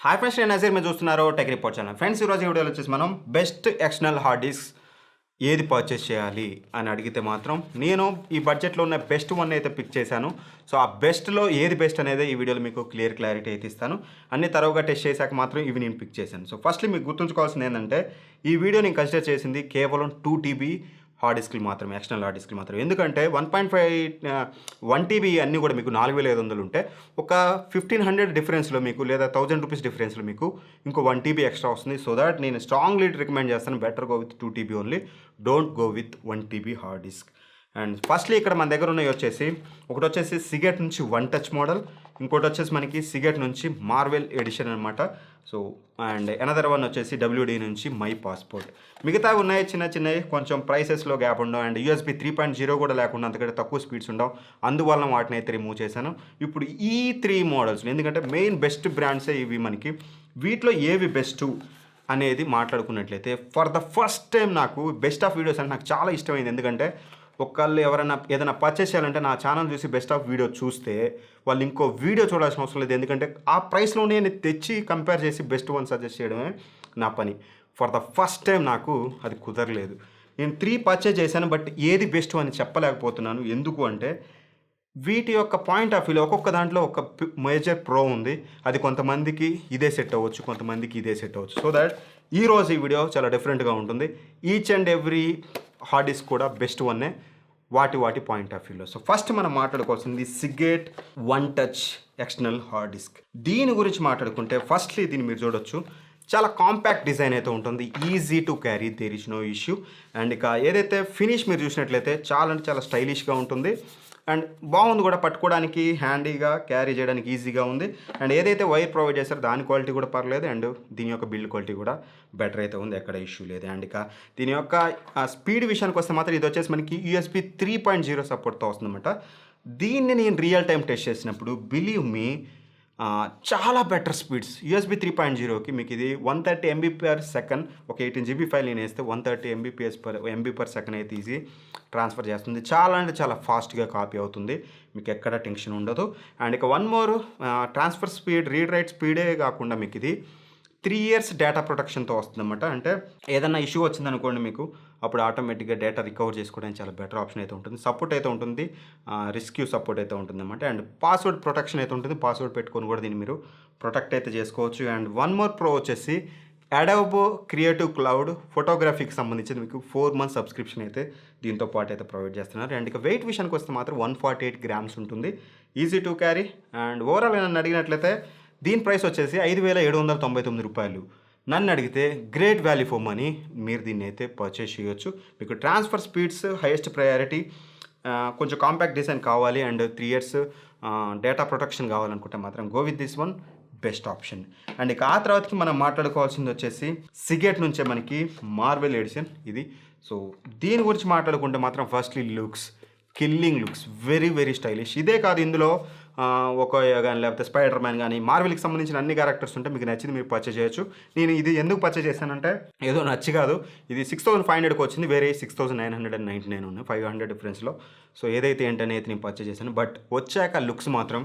Hi friends, నేను నజీర్. మీరు చూస్తున్నారు టెక్ రిపోర్ట్ ఛానల్. ఫ్రెండ్స్, ఈరోజు ఈ వీడియోలో వచ్చేసి మనం బెస్ట్ ఎక్స్టర్నల్ హార్డ్ డిస్క్ ఏది పర్చేస్ చేయాలి అని అడిగితే మాత్రం నేను ఈ బడ్జెట్లో ఉన్న బెస్ట్ వన్ అయితే పిక్ చేశాను. సో ఆ బెస్ట్లో ఏది బెస్ట్ అనేది ఈ వీడియోలో మీకు క్లారిటీ అయితే ఇస్తాను. అన్ని తరువుగా టెస్ట్ చేశాక మాత్రం ఇవి నేను పిక్ చేశాను. సో ఫస్ట్లీ మీకు గుర్తుంచుకోవాల్సింది ఏంటంటే, ఈ వీడియో నేను కన్సిడర్ చేసింది కేవలం 2 TB హార్డ్ డిస్క్లు మాత్రమే, ఎక్స్టర్నల్ హార్డ్ డిస్క్లు మాత్రమే. ఎందుకంటే 1 TB అన్నీ కూడా మీకు 4500 ఉంటే ఒక 1500 డిఫరెన్స్లో మీకు లేదా 1000 రూపీస్ డిఫరెన్స్లో మీకు ఇంకో 1 TB ఎక్స్ట్రా వస్తుంది. సో దాట్ నేను స్ట్రాంగ్లీ రికమెండ్ చేస్తాను, better go with 2 TB only, don't go with 1 TB hard disk. And firstly ఇక్కడ మన దగ్గర ఉన్నవి వచ్చేసి, ఒకటి వచ్చేసి సిగెట్ నుంచి 1 టచ్ మోడల్, ఇంకోటి వచ్చేసి మనకి సిగెట్ నుంచి మార్వెల్ ఎడిషన్ అనమాట. సో అండ్ అనదర్ వన్ వచ్చేసి WD నుంచి మై పాస్పోర్ట్. మిగతా ఉన్నాయి చిన్నవి, కొంచెం ప్రైసెస్లో గ్యాప్ ఉండవు అండ్ USB 3.0 కూడా లేకుండా అంతకంటే తక్కువ స్పీడ్స్ ఉండవు. అందువల్ల వాటిని అయితే రిమూవ్ చేశాను. ఇప్పుడు ఈ 3 మోడల్స్, ఎందుకంటే మెయిన్ బెస్ట్ బ్రాండ్సే ఇవి మనకి. వీటిలో ఏవి బెస్ట్ అనేది మాట్లాడుకున్నట్లయితే, ఫర్ ద ఫస్ట్ టైం నాకు బెస్ట్ ఆఫ్ వీడియోస్ అంటే నాకు చాలా ఇష్టమైంది. ఎందుకంటే ఒకళ్ళు ఎవరైనా ఏదైనా పర్చేస్ చేయాలంటే నా ఛానల్ చూసి బెస్ట్ ఆఫ్ వీడియో చూస్తే వాళ్ళు ఇంకో వీడియో చూడాల్సిన అవసరం లేదు. ఎందుకంటే ఆ ప్రైస్లోనే నేను తెచ్చి కంపేర్ చేసి బెస్ట్ వన్ సజెస్ట్ చేయడమే నా పని. ఫర్ ద ఫస్ట్ టైం నాకు అది కుదరలేదు. నేను 3 పర్చేస్ చేశాను, బట్ ఏది బెస్ట్ అని చెప్పలేకపోతున్నాను. ఎందుకు అంటే వీటి యొక్క పాయింట్ ఆఫ్ వ్యూలో ఒక్కొక్క దాంట్లో ఒక మేజర్ ప్రో ఉంది. అది కొంతమందికి ఇదే సెట్ అవ్వచ్చు, కొంతమందికి ఇదే సెట్ అవ్వచ్చు. సో దట్ ఈరోజు ఈ వీడియో చాలా డిఫరెంట్గా ఉంటుంది. Each and every hard disk కూడా బెస్ట్ వన్నే, వాటి పాయింట్ ఆఫ్ వ్యూలో. సో ఫస్ట్ మనం మాట్లాడుకోవాల్సింది సిగెట్ 1 టచ్ ఎక్స్టర్నల్ హార్డ్ డిస్క్. దీని గురించి మాట్లాడుకుంటే ఫస్ట్లీ దీన్ని మీరు చూడొచ్చు, చాలా కాంపాక్ట్ డిజైన్ అయితే ఉంటుంది, easy to carry, there is no issue. And ఇక ఏదైతే ఫినిష్ మీరు చూసినట్లయితే చాలా అంటే చాలా స్టైలిష్గా ఉంటుంది అండ్ బాగుంది కూడా, పట్టుకోవడానికి హ్యాండీగా, క్యారీ చేయడానికి ఈజీగా ఉంది. అండ్ ఏదైతే వైర్ ప్రొవైడ్ చేస్తారో దాని క్వాలిటీ కూడా పర్లేదు అండ్ దీని యొక్క బిల్డ్ క్వాలిటీ కూడా బెటర్ అయితే ఉంది, ఎక్కడ ఇష్యూ లేదు. అండ్ ఇక దీని యొక్క స్పీడ్ విషయానికి వస్తే మాత్రం ఇది వచ్చేసి మనకి USB 3.0 సపోర్ట్తో వస్తుందన్నమాట. దీన్ని నేను రియల్ టైం టెస్ట్ చేసినప్పుడు బిలీవ్ మీ చాలా బెటర్ స్పీడ్స్. USB 3.0కి మీకు ఇది 130 MB/s, ఒక 18 GB ఫైల్ నేను వేస్తే 130 MB/s అయితే ఈజీ ట్రాన్స్ఫర్ చేస్తుంది. చాలా అంటే చాలా ఫాస్ట్గా కాపీ అవుతుంది, మీకు ఎక్కడ టెన్షన్ ఉండదు. అండ్ ఇక one more, transfer speed, read write స్పీడే కాకుండా మీకు ఇది 3 years డేటా ప్రొటెక్షన్తో వస్తుందన్నమాట. అంటే ఏదైనా ఇష్యూ వచ్చిందనుకోండి మీకు, అప్పుడు ఆటోమేటిక్గా డేటా రికవర్ చేసుకోవడానికి చాలా బెటర్ ఆప్షన్ అయితే ఉంటుంది. సపోర్ట్ అయితే ఉంటుంది, రిస్క్యూ సపోర్ట్ అయితే ఉంటుందన్నమాట. అండ్ పాస్వర్డ్ ప్రొటెక్షన్ అయితే ఉంటుంది, పాస్వర్డ్ పెట్టుకొని కూడా దీన్ని మీరు ప్రొటెక్ట్ అయితే చేసుకోవచ్చు. అండ్ వన్ మోర్ ప్రో వచ్చేసి అడోబ్ క్రియేటివ్ క్లౌడ్ ఫోటోగ్రఫీకి సంబంధించి మీకు 4 months సబ్స్క్రిప్షన్ అయితే దీంతో పాటు అయితే ప్రొవైడ్ చేస్తున్నారు. అండ్ ఇక వెయిట్ విషయానికి వస్తే మాత్రం 148 grams ఉంటుంది, easy to carry. And overall నన్ను అడిగినట్లయితే దీని ప్రైస్ వచ్చేసి 5799 రూపాయలు. నన్ను అడిగితే గ్రేట్ వాల్యూ ఫర్ మనీ, మీరు దీన్ని అయితే పర్చేస్ చేయొచ్చు. మీకు ట్రాన్స్ఫర్ స్పీడ్స్ హైయెస్ట్ ప్రయారిటీ, కొంచెం కాంపాక్ట్ డిజైన్ కావాలి అండ్ 3 years డేటా ప్రొటెక్షన్ కావాలనుకుంటే మాత్రం go with this one, best option. And ఇక ఆ తర్వాతకి మనం మాట్లాడుకోవాల్సింది వచ్చేసి సిగెట్ నుంచే మనకి మార్వెల్ ఎడిషన్ ఇది. సో దీని గురించి మాట్లాడుకుంటే మాత్రం firstly looks, killing looks, very very stylish. ఇదే కాదు, ఇందులో ఒక కానీ లేకపోతే స్పైడర్ మ్యాన్ కానీ మార్వెల్కి సంబంధించిన అన్ని క్యారెక్టర్స్ ఉంటే మీకు నచ్చింది మీరు పర్చేస్ చేయొచ్చు. నేను ఇది ఎందుకు పర్చేస్ చేశానంటే ఏదో నచ్చి కాదు, ఇది 6500కి వచ్చింది, వేరే 6999 ఉన్నాయి, 500 డిఫరెన్స్లో. సో ఏదైతే ఏంటనేది నేను పర్చేస్ చేశాను. బట్ వచ్చాక లుక్స్ మాత్రం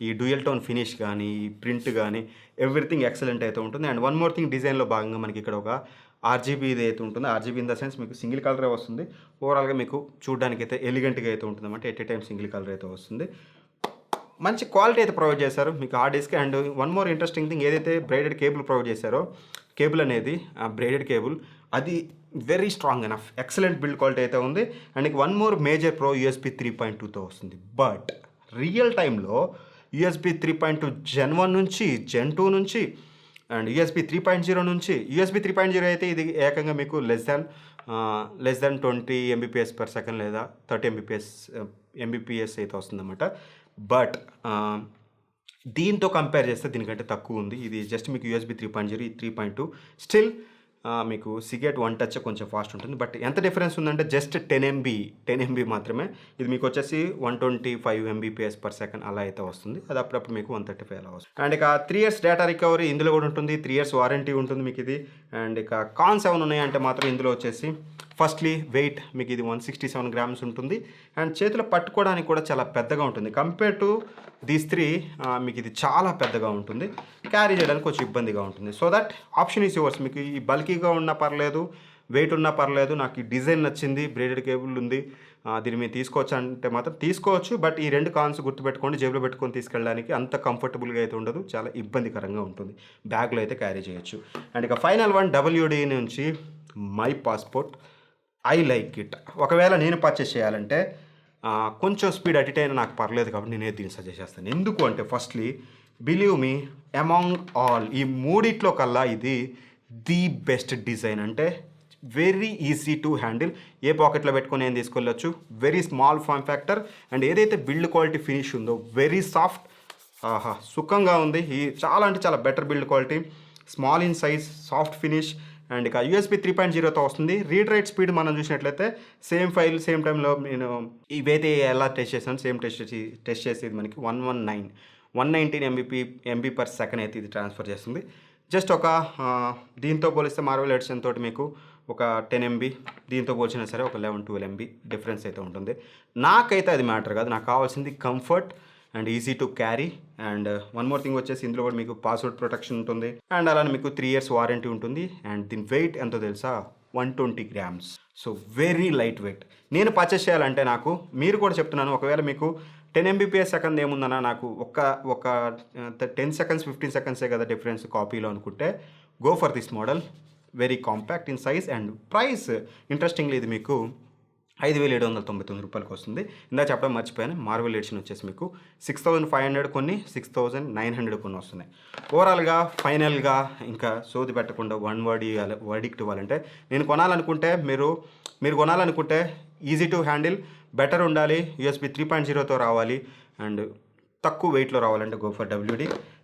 ఈ డ్యూయల్ టోన్ ఫినిష్ కానీ, ప్రింట్ కానీ, ఎవ్రీథింగ్ ఎక్సలెంట్ అయితే ఉంటుంది. అండ్ వన్ మోర్ థింగ్, డిజైన్లో భాగంగా మనకి ఇక్కడ ఒక RGB ఇది అయితే ఉంటుంది. RGB ఇన్ ద సెన్స్ మీకు సింగిల్ కలరే వస్తుంది. ఓవరాల్గా మీకు చూడడానికి అయితే ఎలిగెంట్గా అయితే ఉంటుంది అన్నమాట. At a time single colour అయితే వస్తుంది. మంచి క్వాలిటీ అయితే ప్రొవైడ్ చేశారు మీకు hard disk. And one more interesting thing, ఏదైతే బ్రైడెడ్ కేబుల్ ప్రొవైడ్ చేశారో, కేబుల్ అనేది బ్రైడెడ్ కేబుల్, అది very strong enough, excellent build quality అయితే ఉంది. And one more major pro USB 3.2తో వస్తుంది. బట్ రియల్ టైంలో USB 3.2 Gen 1 నుంచి Gen 2 నుంచి అండ్ USB 3.0 నుంచి, USB 3.0 అయితే ఇది ఏకంగా మీకు లెస్ దాన్ 20 MBPS/s లేదా 30 MBPS అయితే వస్తుందన్నమాట. బట్ దీంతో కంపేర్ చేస్తే దీనికంటే తక్కువ ఉంది. ఇది జస్ట్ మీకు USB 3.0, ఈ 3.2 స్టిల్ మీకు సిగెట్ 1 టచ్ కొంచెం ఫాస్ట్ ఉంటుంది. బట్ ఎంత డిఫరెన్స్ ఉందంటే జస్ట్ 10 MB మాత్రమే. ఇది మీకు వచ్చేసి 125 MBPS/s అలా అయితే వస్తుంది. అది అప్పుడప్పుడు మీకు 135 అలా వస్తుంది. అండ్ ఇక 3 years డేటా రికవరీ ఇందులో కూడా ఉంటుంది, 3 years వారంటీ ఉంటుంది మీకు ఇది. అండ్ ఇక కాన్స్ ఏమైనా ఉన్నాయంటే మాత్రం ఇందులో వచ్చేసి ఫస్ట్లీ వెయిట్ మీకు ఇది 167 గ్రామ్స్ ఉంటుంది అండ్ చేతిలో పట్టుకోవడానికి కూడా చాలా పెద్దగా ఉంటుంది. కంపేర్ టు దీస్ 3 మీకు ఇది చాలా పెద్దగా ఉంటుంది, క్యారీ చేయడానికి కొంచెం ఇబ్బందిగా ఉంటుంది. So that option is yours. మీకు ఈ బల్కీగా ఉన్నా పర్లేదు, వెయిట్ ఉన్నా పర్లేదు, నాకు ఈ డిజైన్ నచ్చింది, బ్రేడెడ్ కేబుల్ ఉంది, దీన్ని మీరు తీసుకోవచ్చు అంటే మాత్రం తీసుకోవచ్చు. బట్ ఈ 2 కాన్స్ గుర్తుపెట్టుకోండి, జేబులో పెట్టుకొని తీసుకెళ్ళడానికి అంత కంఫర్టబుల్గా అయితే ఉండదు, చాలా ఇబ్బందికరంగా ఉంటుంది. బ్యాగ్లో అయితే క్యారీ చేయొచ్చు. అండ్ ఇక ఫైనల్ వన్ WD నుంచి my passport. I like it. ఒకవేళ నేను పర్చేస్ చేయాలంటే కొంచెం స్పీడ్ అటు ఇటు అయినా నాకు పర్లేదు కాబట్టి నేను దీన్ని సజెస్ట్ చేస్తాను. ఎందుకు అంటే firstly believe me among all ఈ మూడిట్లో కల్లా ఇది ది బెస్ట్ డిజైన్. అంటే వెరీ ఈజీ టు హ్యాండిల్, ఏ పాకెట్లో పెట్టుకొని ఏం తీసుకెళ్ళొచ్చు, very small form factor and ఏదైతే బిల్డ్ క్వాలిటీ ఫినిష్ ఉందో వెరీ సాఫ్ట్, సుఖంగా ఉంది. ఈ చాలా అంటే చాలా better build quality, small in size, soft finish and ఇక USB 3.0తో వస్తుంది. రీడ్ రైట్ స్పీడ్ మనం చూసినట్లయితే సేమ్ ఫైల్ సేమ్ టైంలో నేను ఇవైతే ఎలా టెస్ట్ చేశాను సేమ్ టెస్ట్ చేసేది మనకి 119 MB/s అయితే ఇది ట్రాన్స్ఫర్ చేస్తుంది. జస్ట్ ఒక దీంతో పోలిస్తే మార్వెల్ ఎడిషన్ తోటి మీకు ఒక 10 MB, దీంతో పోల్చినా సరే ఒక 11-12 MB డిఫరెన్స్ అయితే ఉంటుంది. నాకైతే అది మ్యాటర్ కాదు, నాకు కావాల్సింది comfort and easy to carry. And one more thing వచ్చేసి ఇందులో కూడా మీకు పాస్వర్డ్ ప్రొటెక్షన్ ఉంటుంది అండ్ అలానే మీకు 3 years వారంటీ ఉంటుంది. అండ్ దీని వెయిట్ ఎంతో తెలుసా, 120 grams. So very light weight. నేను పర్చేస్ చేయాలంటే నాకు, మీరు కూడా చెప్తున్నాను, ఒకవేళ మీకు 10 MB/s ఏముందన్నా, నాకు ఒక 10 seconds 15 seconds కదా డిఫరెన్స్ కాపీలో అనుకుంటే go for this model. Very compact in size and price interestingly ఇది మీకు 5,799 రూపాయలకి వస్తుంది. ఇందా చెప్పడం మర్చిపోయాను, మార్వెల్ ఎడిషన్ వచ్చేసి మీకు 6,500 కొన్ని, 6,900 కొన్ని వస్తున్నాయి. ఓవరాల్గా ఫైనల్గా ఇంకా సోది పెట్టకుండా వర్డిక్ట్ ఇవ్వాలంటే, నేను కొనాలనుకుంటే మీరు కొనాలనుకుంటే ఈజీ టు హ్యాండిల్, బెటర్ ఉండాలి, USB 3.0తో రావాలి అండ్ తక్కువ వెయిట్లో రావాలంటే గో ఫర్ WD.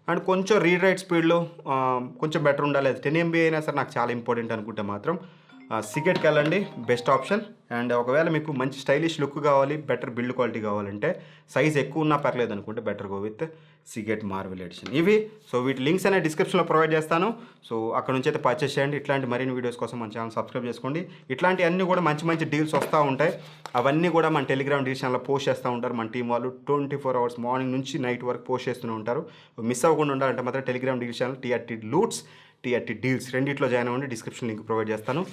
అండ్ కొంచెం రీడ్ రైట్ స్పీడ్లో కొంచెం బెటర్ ఉండాలి, అది 10 MB అయినా సరే నాకు చాలా ఇంపార్టెంట్ అనుకుంటే మాత్రం సిగెట్కి వెళ్ళండి, బెస్ట్ ఆప్షన్. అండ్ ఒకవేళ మీకు మంచి స్టైలిష్ లుక్ కావాలి, బెటర్ బిల్డ్ క్వాలిటీ కావాలంటే, సైజ్ ఎక్కువ ఉన్నా పర్లేదు అనుకుంటే better go with Seagate Marvel edition. ఇవి సో వీటి లింక్స్ అనేది డిస్క్రిప్షన్లో ప్రొవైడ్ చేస్తాను. సో అక్కడ నుంచి అయితే పర్చేస్ చేయండి. ఇట్లాంటి మరిన్ని వీడియోస్ కోసం మన ఛానల్ సబ్స్క్రైబ్ చేసుకోండి. ఇట్లాంటి అన్నీ కూడా మంచి మంచి డీల్స్ వస్తూ ఉంటాయి, అవన్నీ కూడా మన టెలిగ్రామ్ డీల్ ఛానల్లో పోస్ట్ చేస్తూ ఉంటారు. మన టీం వాళ్ళు 24 hours మార్నింగ్ నుంచి నైట్ వరకు పోస్ట్ చేస్తూనే ఉంటారు. మిస్ అవ్వకుండా ఉండాలంటే మాత్రం Telegram deal channel TRT loots, TRT deals రెండిట్లో జాయిన్ అవ్వండి. డిస్క్రిప్షన్ లింక్ ప్రొవైడ్ చేస్తాను.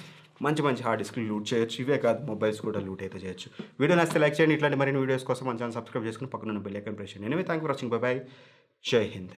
మంచి హార్డ్ డిస్క్లు లూట్ చేయొచ్చు, ఇవే కాదు మొబైల్స్ కూడా లూట్ అయితే చేయొచ్చు. వీడియో నచ్చితే లైక్ చేయండి. ఇట్లాంటి మరిన్ని వీడియోస్ కోసం మన ఛానల్ సబ్స్క్రైబ్ చేసుకుని పక్కన బెల్ ఐకాన్ ప్రెస్ చేయండి. Anyway thank you for watching. By by. జై హింద్.